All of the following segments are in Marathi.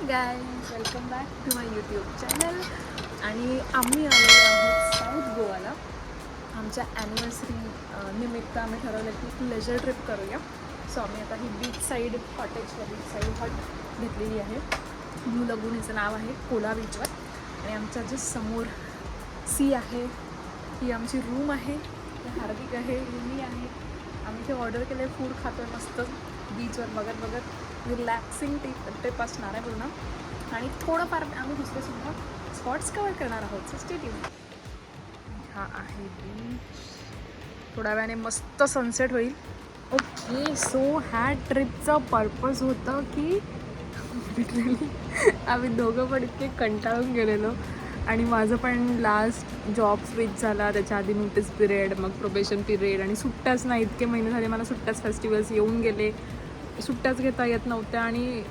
Guys, welcome back to my YouTube channel. आणि आम्ही आलेलो आहोत साऊथ गोवाला. आमच्या ॲनिव्हर्सरी निमित्त आम्ही ठरवलं की एक लेजर ट्रिप करूया. सो आम्ही आता ही बीच साईड कॉटेजला बीच साईड हट घेतलेली आहे. ब्लू लगून हिचं नाव आहे, कोला बीचवर. आणि आमच्या जे समोर सी आहे, ही आमची रूम आहे. हार्दिक आहे, मी आहे. आम्ही इथे ऑर्डर केलं आहे, फूड खातो आहे मस्त बीचवर बघत बघत. रिलॅक्सिंग ट्रिप असणार आहे पूर्ण. आणि थोडंफार आम्ही दुसरेसुद्धा स्पॉट्स कवर करणार आहोत. So stay tuned. हा आहे बीच. थोड्या वेळाने मस्त सनसेट होईल. ओके, सो ह्या ट्रिपचं पर्पज होतं की लिटरली आम्ही दोघं पण इतके कंटाळून गेलेलो. आणि माझं पण लास्ट जॉब स्विच झाला, त्याच्या आधी नोटीस पिरियड, मग प्रोबेशन पिरियड आणि सुट्ट्याच नाही. इतके महिने झाले मला सुट्ट्याच, फेस्टिवल्स येऊन गेले, सुट्ट्याच घेता येत नव्हत्या. आणि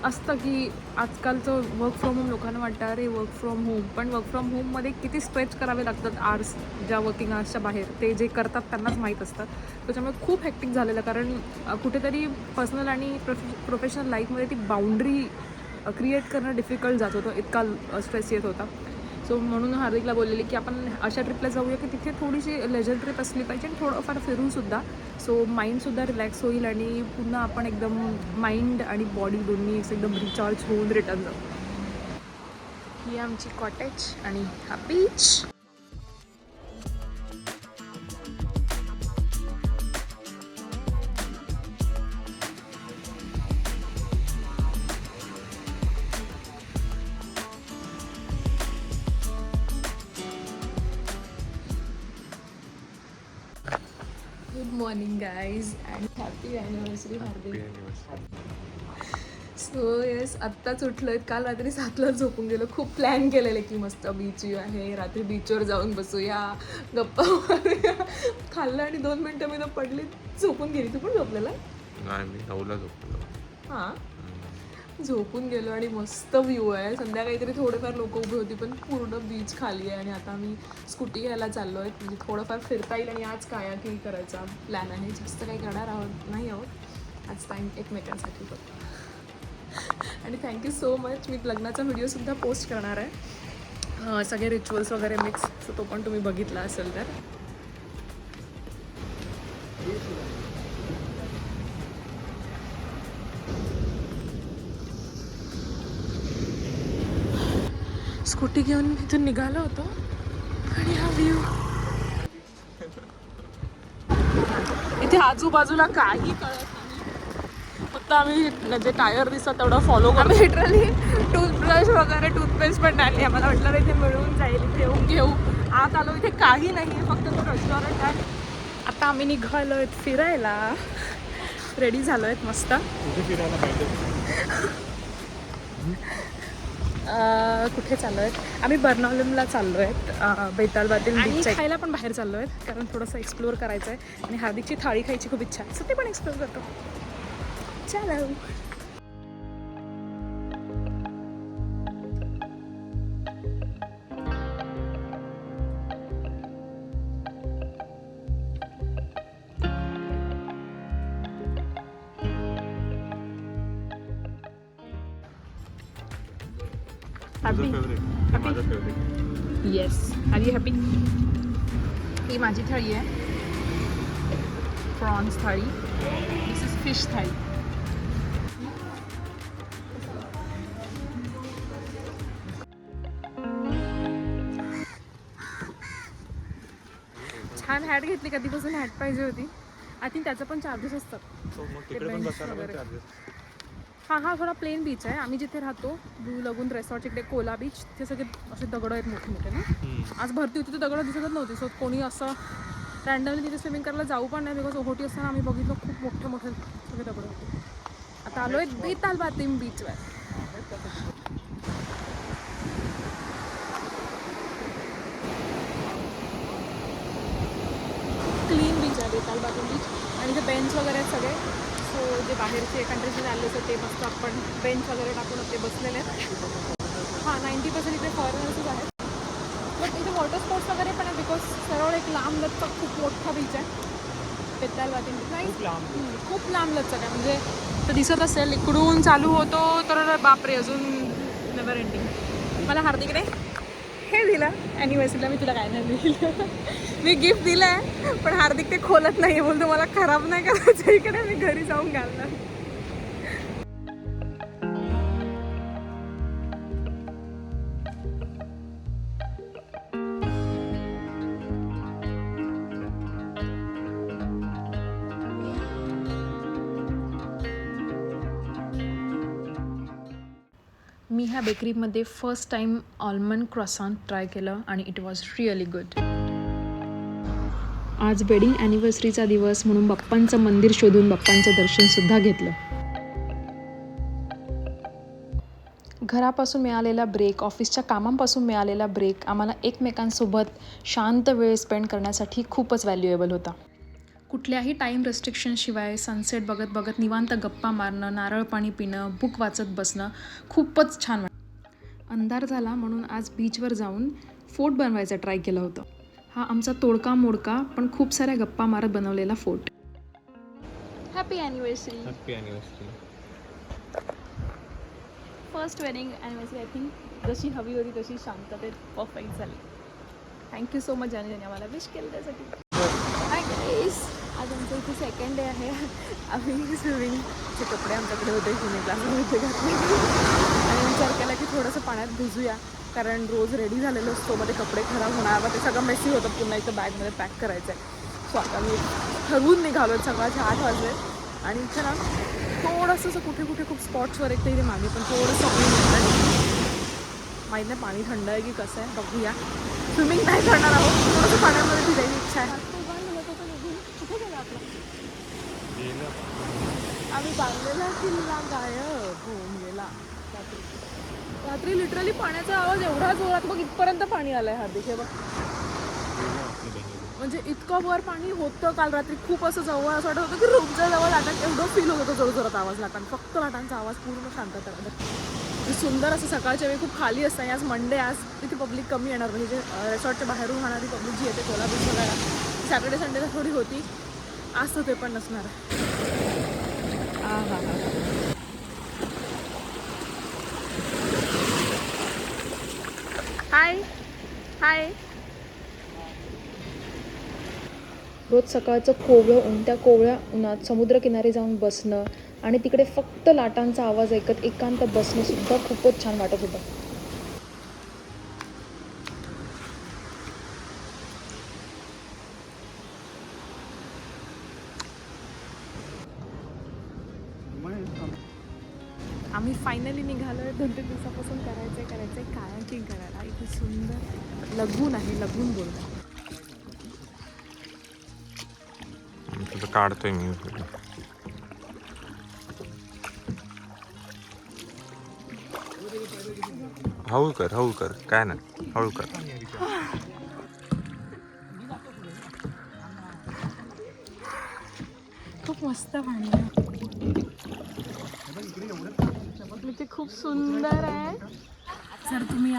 असतं की आजकालचं वर्क फ्रॉम होम लोकांना वाटतं अरे वर्क फ्रॉम होम, पण वर्क फ्रॉम होममध्ये किती स्ट्रेच करावे लागतात आर्स, ज्या वर्किंग आर्सच्या बाहेर ते जे करतात त्यांनाच माहीत असतात. त्याच्यामुळे खूप हेक्टिक झालेलं, कारण कुठेतरी पर्सनल आणि प्रोफेशनल लाईफमध्ये ती बाउंड्री क्रिएट करणं डिफिकल्ट जात होतं, इतका स्ट्रेस येत होता. सो म्हणून हार्दिकला बोललेली की आपण अशा ट्रिपला जाऊया की तिथे थोडीशी लेजर ट्रिप असली पाहिजे आणि थोडंफार फिरूनसुद्धा, सो माइंडसुद्धा रिलॅक्स होईल आणि पुन्हा आपण एकदम माइंड आणि बॉडी दोन्ही एकदम रिचार्ज होऊन रिटर्न जाऊ. ही आमची कॉटेज आणि हा beach. Good morning guys and happy anniversary Hardik. So yes, आत्ताच उठलो आहेत. काल रात्री 7ला झोपून गेलो. खूप प्लॅन केलेले की मस्त बीच आहे, रात्री बीचवर जाऊन बसूया, गप्पा मारूया. खाल्लं आणि 2 मिनटं मी तर पडली, झोपून गेली. तू पण झोपलेला? नाही, मी 9ला झोपलो. हां, झोपून गेलो आणि मस्त व्ह्यू आहे. संध्याकाळी तरी थोडेफार लोक उभी होती, पण पूर्ण बीच खाली आहे. आणि आता आम्ही स्कूटी घ्यायला चाललो आहे, म्हणजे थोडंफार फिरता येईल. आणि आज कायाकिंग करायचा प्लॅन आहे. जास्त काही करणार आहोत नाही आहोत आज, टाईम एकमेकांसाठी फक्त. आणि थँक्यू सो मच. मी लग्नाचा व्हिडिओसुद्धा पोस्ट करणार आहे, सगळे रिच्युअल्स वगैरे मिक्स. सो तो पण तुम्ही बघितला असेल तर. स्कूटी घेऊन इथून निघालो होतो आणि हा व्ह्यू. इथे आजूबाजूला काही कळत नाही, फक्त आम्ही जे टायर दिसतात तेवढं फॉलो करतो. लिटरली टूथब्रश वगैरे टूथपेस्ट पण नाही आहे. मला वाटलं इथे मिळून जाईल, इथे येऊन घेऊ. आत आलो, इथे काही नाही आहे, फक्त तो रेस्टॉरंट आहे. आता आम्ही निघालो आहेत फिरायला, रेडी झालो आहेत मस्त. कुठे चाललो आहेत आम्ही? बर्नावलीमला चाललो आहेत, बेतालबातील बीच. खायला पण बाहेर चाललो आहेत, कारण थोडंसं एक्सप्लोअर करायचं आहे. आणि हार्दिकची थाळी खायची खूप इच्छा आहे, सो ते पण एक्सप्लोअर करतो. चलो. Yes, are you happy? ही माझी थाळी आहे, प्रॉन्स थाळी. दिस इज फिश थाळी. छान हॅट घेतली. कधीपासून हॅट पाहिजे होती. आय थिंक त्याचं पण चार्जेस असतात. हां हां, थोडा प्लेन बीच आहे. आम्ही जिथे राहतो ब्लू लगून रेसॉर्ट, इकडे कोला बीच, तिथे सगळे असे दगड आहेत मोठे मोठे ना. आज भरती होती तर दगड दिसतच नव्हती. सो कोणी असं रँडमली तिथे स्विमिंग करायला जाऊ पण नाही, बिकॉज ओहोटी असताना आम्ही बघितलं खूप मोठे मोठे सगळे दगड होते. आता आलो आहे बेतालबातीम बीचवर. क्लीन बीच आहे बेतालबातीम बीच. आणि इथे बेंच वगैरे आहेत सगळे. सो जे बाहेरचे कंट्रीजमध्ये आले होते ते मस्त आपण बेंच वगैरे टाकून ते बसलेले आहेत. हां, 90% इथे फॉरेनर्सच आहेत. बट इथे वॉटर स्पोर्ट्स वगैरे पण आहे, बिकॉज सरळ एक लांब लचक खूप मोठा बीच आहे. पेताल वाटेल खूप लांब लचक आहे. म्हणजे तर दिसत असेल इकडून चालू होतो तर बापरे अजून नेवर एंडिंग. मला हार्दिकने हे दिलं ॲनिव्हर्सरीला. मी तुला काय नाही दिलं. मी गिफ्ट दिलं आहे पण हार्दिक ते खोलत नाही. बोलतो मला खराब नाही करायचं इकडे, मी घरी जाऊन घालणार. मी ह्या बेकरीमध्ये फर्स्ट टाईम आल्मंड क्रॉसॉन ट्राय केलं आणि इट वॉज रिअली गुड. आज वेडिंग ॲनिव्हर्सरीचा दिवस म्हणून बाप्पांचं मंदिर शोधून बाप्पांचं दर्शनसुद्धा घेतलं. घरापासून मिळालेला ब्रेक, ऑफिसच्या कामांपासून मिळालेला ब्रेक आम्हाला एकमेकांसोबत शांत वेळ स्पेंड करण्यासाठी खूपच व्हॅल्युएबल होता. कुठल्याही टाईम रेस्ट्रिक्शनशिवाय सनसेट बघत बघत निवांत गप्पा मारणं, नारळ पाणी पिणं, बुक वाचत बसणं खूपच छान वाटतं. अंधार झाला म्हणून आज बीचवर जाऊन फोर्ट बनवायचा ट्राय केलं होतं. हा आमचा तोडका मोडका पण खूप साऱ्या गप्पा मारत बनवलेला fort. Happy anniversary. Happy anniversary. First wedding anniversary I think जशी हवी होती तशी शांततेत परफेक्ट झाली. थँक्यू सो मच ज्याने आम्हाला विश केलं त्यासाठी. हाय गाईस, आज आमचं इथे सेकंड डे आहे. आम्ही स्विमिंगचे कपडे आमच्याकडे होते स्विमिंग क्लासमध्ये घातले आणि विचार केला की थोडंसं पाण्यात भिजूया, कारण रोज रेडी झालेलो असतो, मध्ये कपडे खराब होणार, मग ते सगळं मेसी होतं, पुन्हा इथं बॅगमध्ये पॅक करायचं आहे. सो आता मी ठरवून निघालो. सकाळचे 8 वाजले आणि इथे ना थोडंसं असं कुठे कुठे खूप स्पॉट्सवर एक तर इथे मागे पण थोडंसं पाणी निघतं. माहीत नाही पाणी थंड आहे की कसं आहे, बघूया. स्विमिंग नाही करणार आहोत, थोडंसं पाण्यामध्ये भिजायची इच्छा आहे. आम्ही बांधलेला किल्ला गायब होऊन गेला रात्री. लिटरली पाण्याचा आवाज एवढा जोरात, बघ इथपर्यंत पाणी आलं आहे हार्दिक. हे बघ, म्हणजे इतकं वर पाणी होतं काल रात्री. खूप असं जवळ असं वाटत होतं की रूमच्या जवळ लाटांचा एवढं फील होत होतं जोरजोरात आवाज लाटांचा. फक्त लाटांचा आवाज, पूर्ण शांतता. सुंदर असं सकाळच्या वेळी खूप खाली असतं. आज मंडे, आज तिथे पब्लिक कमी येणार. म्हणजे रेसॉर्टच्या बाहेरून राहणारी पब्लिक जी येते कोला बीच बघायला, सॅटर्डे संडेला थोडी होती. आज तर ते पण नसणार. हाय हाय. रोज सकाळचं कोवळ्या उन्हात समुद्रकिनारी जाऊन बसणं आणि तिकडे फक्त लाटांचा आवाज ऐकत एकांत बसणं सुद्धा खूपच छान वाटत होतं. आम्ही फायनली निघालोय. 2-3 दिवसापासून करायचंय कायाकिंग करायला. इथे सुंदर लगून आहे, लगून बोलतो. तुझं काढतोय मी. हळू कर काय ना, हळू कर. खूप मस्त पाणी आहे. इथे खूप सुंदर आहे. जर तुम्ही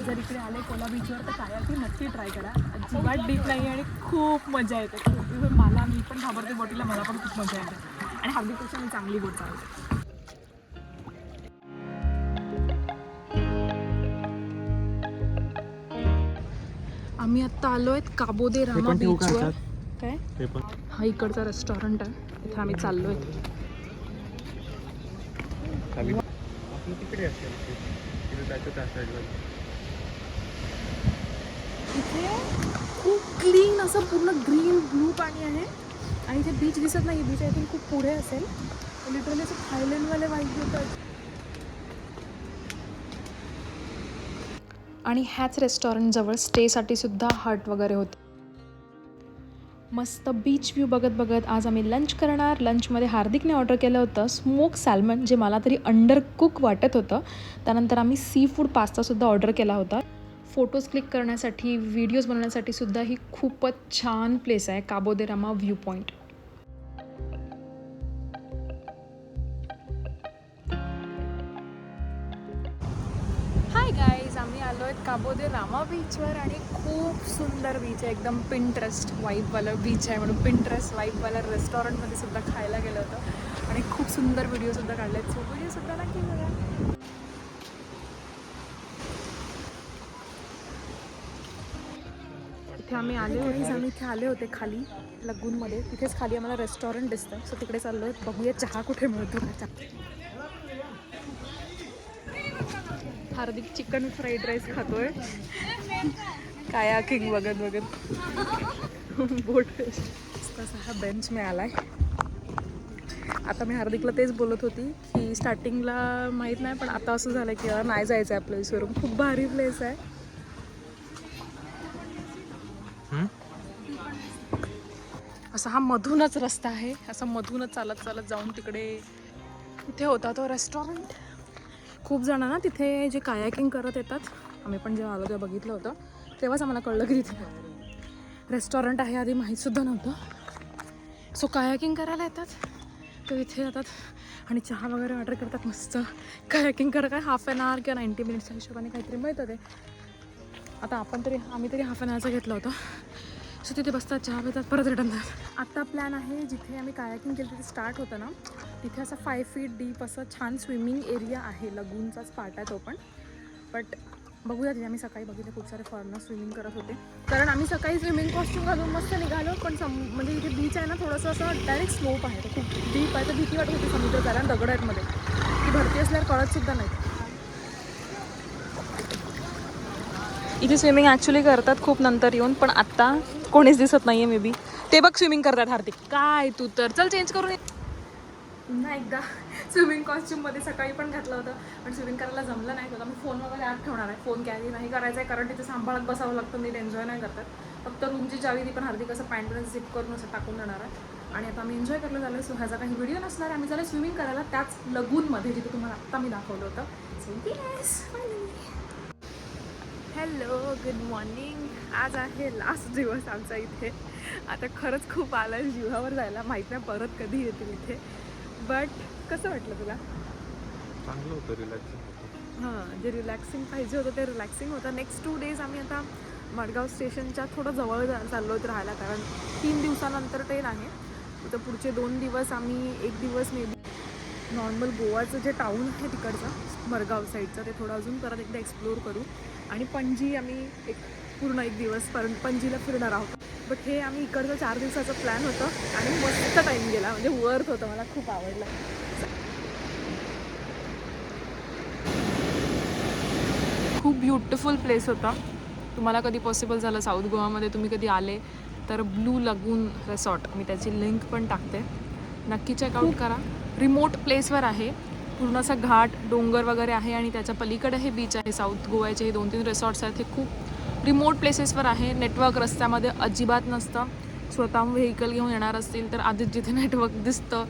जर इकडे आले कोला बीचवर तर कायाकिंग नक्की ट्राय करा. अजिबात डीप नाही आणि खूप मजा येते. मी पण घाबरते बोटीला, मला पण खूप मजा येते आणि हार्दिकपेक्षा मी चांगली बोट चालवते. आम्ही आत्ता आलोय काबो दे रामा बीचवर. काय हा इकडचा रेस्टॉरंट आहे, इथे आम्ही चाललोय. इथे खूप क्लीन असं पूर्ण ग्रीन ब्लू पाणी आहे आणि इथे बीच दिसत नाही. बीच आय थिंक खूप पुढे असेल. लिटरली असं थायलंडवाले वाईब येतात. आणि ह्याच रेस्टॉरंटजवळ स्टेसाठी सुद्धा हट वगैरे होते. मस्त बीच व्ह्यू बघत बघत आज आम्ही लंच करणार. लंचमध्ये हार्दिकने ऑर्डर केलं होतं स्मोक सॅल्मन, जे मला तरी अंडर कुक वाटत होतं. त्यानंतर आम्ही सी फूड पास्तासुद्धा ऑर्डर केला होता. फोटोज क्लिक करण्यासाठी, व्हिडिओज बनवण्यासाठी सुद्धा ही खूपच छान प्लेस आहे, Cabo de Rama view point. Hi guys, आम्ही आलो आलो आहेत काबो दे रामा बीचवर आणि खूप सुंदर बीच आहे, एकदम पिंटरेस्ट वाईबवाला बीच आहे म्हणून पिंटरेस्ट वाईबवाला रेस्टॉरंटमध्ये सुद्धा खायला गेलं होतं आणि खूप सुंदर व्हिडिओसुद्धा काढले आहेत. सो व्हिडिओसुद्धा नक्की बघा. इथे आम्ही इथे आले होते खाली लगूनमध्ये, तिथेच खाली आम्हाला रेस्टॉरंट दिसतं. सो तिकडे चाललो आहे, बघूया चहा कुठे मिळतो का. हार्दिक चिकन फ्राईड राईस खातोय कायाकिंग बघत बोट तसा हा बेंच मिळालाय. आता मी हार्दिकला तेच बोलत होती की स्टार्टिंगला माहीत नाही, पण आता असं झालं की नाही जायचं आहे आपल्या प्लेसवरून. खूप भारी प्लेस आहे. असा हा मधूनच रस्ता आहे, असं मधूनच चालत चालत जाऊन तिकडे तिथे होता तो रेस्टॉरंट. खूप जण ना तिथे जे कायाकिंग करत येतात, आम्ही पण जेव्हा आलो तेव्हा बघितलं होतं, तेव्हाच आम्हाला कळलं की तिथे रेस्टॉरंट आहे. आधी माहीतसुद्धा नव्हतं. सो कायाकिंग करायला येतात तर इथे जातात आणि चहा वगैरे ऑर्डर करतात. मस्त कायाकिंग करा काय 1/2 hour किंवा 90 minutesच्या हिशोबाने काहीतरी मिळतं ते. आता आम्ही तरी 1/2 hourचा घेतला होता. सो तिथे बसतात, चहा पितात, परत रिटर्न जातात. आत्ता प्लॅन आहे जिथे आम्ही कायाकिंग केलं तिथे स्टार्ट होतं ना, तिथे असं 5 feet डीप असं छान स्विमिंग एरिया आहे. लगूनचाच पार्ट आहे तो पण. बट बघूया, तिथे आम्ही सकाळी बघितलं खूप सारे फॉरेनर्स स्विमिंग करत होते. कारण आम्ही सकाळी स्विमिंग कॉस्ट्यूम घालून मस्त निघालो, पण म्हणजे इथे बीच आहे ना, थोडंसं असं डायरेक्ट स्लोप आहे, तर खूप डीप आहे, तर भीती वाटत होती समुद्र जायला. दगड आहेत मध्ये, ती भरती असल्यावर कळतसुद्धा नाही. इथे स्विमिंग ॲक्च्युली करतात खूप नंतर येऊन, पण आत्ता कोणीच दिसत नाही आहे. मे बी ते बघ स्विमिंग करतात. हार्दिक काय तू तर चल चेंज करून पुन्हा एकदा स्विमिंग कॉस्ट्यूममध्ये सकाळी पण घातलं होतं, पण स्विमिंग करायला जमलं नाही. तर मी फोन वगैरे आत ठेवणार आहे, फोन कॅरी नाही करायचा आहे, कारण तिथे सांभाळत बसावं लागतं, नीट एन्जॉय नाही करतात. फक्त रूमची चावी ती पण हार्दिक असं पॅन्टमध्ये झिप करून असं टाकून देणार आहे. आणि आता आम्ही एन्जॉय करायला झालं. सो ह्याचा काही व्हिडिओ नसणार आहे. आम्ही झालं स्विमिंग करायला त्याच लगूनमध्ये जिथे तुम्हाला आत्ता मी दाखवलं होतं. So yes, hello, good morning. आज आहे लास्ट दिवस आमचा इथे. आता खरंच खूप आलं आहे जीवावर जायला, माहीत नाही परत कधी येतील इथे. बट कसं वाटलं तुला? चांगलं होतं, रिलॅक्सिंग. हां, जे रिलॅक्सिंग पाहिजे होतं ते रिलॅक्सिंग होतं. नेक्स्ट 2 days आम्ही आता मडगाव स्टेशनच्या थोडं जवळ चाललो आहेत राहायला, कारण 3 दिवसानंतर ट्रेन आहे. तर पुढचे 2 दिवस आम्ही, 1 दिवस मे बी नॉर्मल गोवाचं जे टाऊन आहे तिकडचं मडगाव साईडचं, ते थोडं अजून परत एकदा एक्सप्लोर करू. आणि पणजी आम्ही पूर्ण 1 दिवस पणजीला फिरणार आहोत. बट हे आम्ही इकडचं 4 दिवसाचं प्लॅन होतं आणि मस्त टाईम गेला, म्हणजे वर्थ होतं. मला खूप आवडलं. खूप ब्युटिफुल प्लेस होता. तुम्हाला कधी पॉसिबल झालं साऊथ गोवामध्ये तुम्ही कधी आले तर ब्लू लगून रिसॉर्ट, मी त्याची लिंक पण टाकते, नक्की चेकआउट करा. रिमोट प्लेसवर आहे, पूर्ण असा घाट डोंगर वगैरे आहे आणि त्याच्या पलीकडे हे बीच आहे. साऊथ गोव्याचे हे 2-3 रिसॉर्ट्स आहेत, हे खूप रिमोट प्लेसेसवर आहे. नेटवर्क रस्त्यामध्ये अजिबात नसतं. स्वतःहून व्हेकल घेऊन येणार असतील तर आधीच जिथे नेटवर्क दिसतं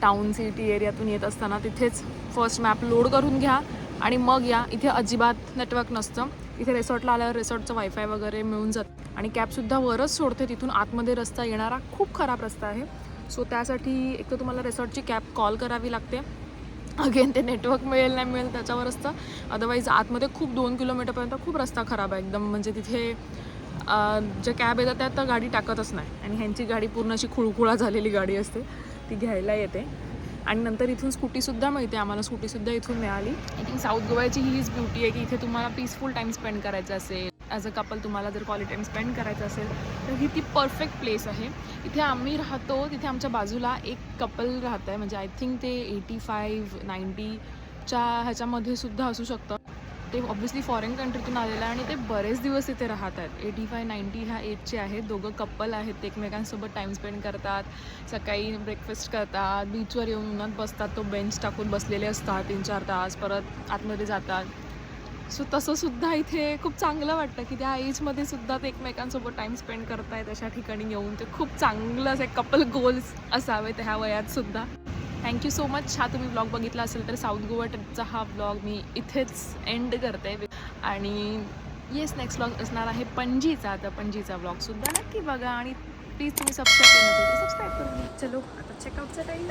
टाऊन सिटी एरियातून येत असताना तिथेच फर्स्ट मॅप लोड करून घ्या आणि मग या. इथे अजिबात नेटवर्क नसतं. इथे रिसॉर्टला आल्यावर रिसॉर्टचं वायफाय वगैरे मिळून जातं आणि कॅबसुद्धा वरच सोडते. तिथून आतमध्ये रस्ता येणारा खूप खराब रस्ता आहे. सो त्यासाठी एक तर तुम्हाला रिसॉर्टची कॅब कॉल करावी लागते. अगेन ते नेटवर्क मिळेल नाही मिळेल त्याच्यावर असतं. अदरवाईज आतमध्ये खूप 2 किलोमीटरपर्यंत खूप रस्ता खराब आहे एकदम. म्हणजे तिथे ज्या कॅब येतात त्यात तर गाडी टाकतच नाही आणि ह्यांची गाडी पूर्ण अशी खुळखुळा झालेली गाडी असते, ती घ्यायला येते. आणि नंतर इथून स्कूटीसुद्धा मिळते. आम्हाला स्कूटीसुद्धा इथून मिळाली. आय थिंक साऊथ गोव्याची हीच ब्युटी आहे की इथे तुम्हाला पीसफुल टाईम स्पेंड करायचा असेल, ॲज अ कपल तुम्हाला जर क्वालिटी टाईम स्पेंड करायचा असेल तर ही ती परफेक्ट प्लेस आहे. इथे आम्ही राहतो तिथे आमच्या बाजूला एक कपल राहत आहे, म्हणजे आय थिंक ते 85-90च्या ह्याच्यामध्ये सुद्धा असू शकतं. ते ऑब्व्हियसली फॉरेन कंट्रीतून आलेलं आहे आणि ते बरेच दिवस इथे राहत आहेत. 85-90 ह्या एजचे आहेत. दोघं कपल आहेत, ते एकमेकांसोबत टाईम स्पेंड करतात, सकाळी ब्रेकफास्ट करतात, बीचवर येऊन उन्हात बसतात, तो बेंच टाकून बसलेले असतात 3-4 तास, परत आतमध्ये जातात. सो तसंसुद्धा इथे खूप चांगलं वाटतं की त्या एजमध्ये सुद्धा ते एकमेकांसोबत टाईम स्पेंड करतायत अशा ठिकाणी येऊन. ते खूप चांगलं असं कपल गोल्स असावेत ह्या वयातसुद्धा. Thank you so much. हा तुम्ही व्लॉग बघितला असेल तर साऊथ गोवा ट्रिपचा हा व्लॉग मी इथेच एंड करते. आणि येस, नेक्स्ट व्लॉग असणार आहे पणजीचा. तर पणजीचा व्लॉगसुद्धा नक्की बघा आणि प्लीज तुम्ही सबस्क्राईब केलं तर सबस्क्राईब करून. चलो आता चेकआउटचा टाईम.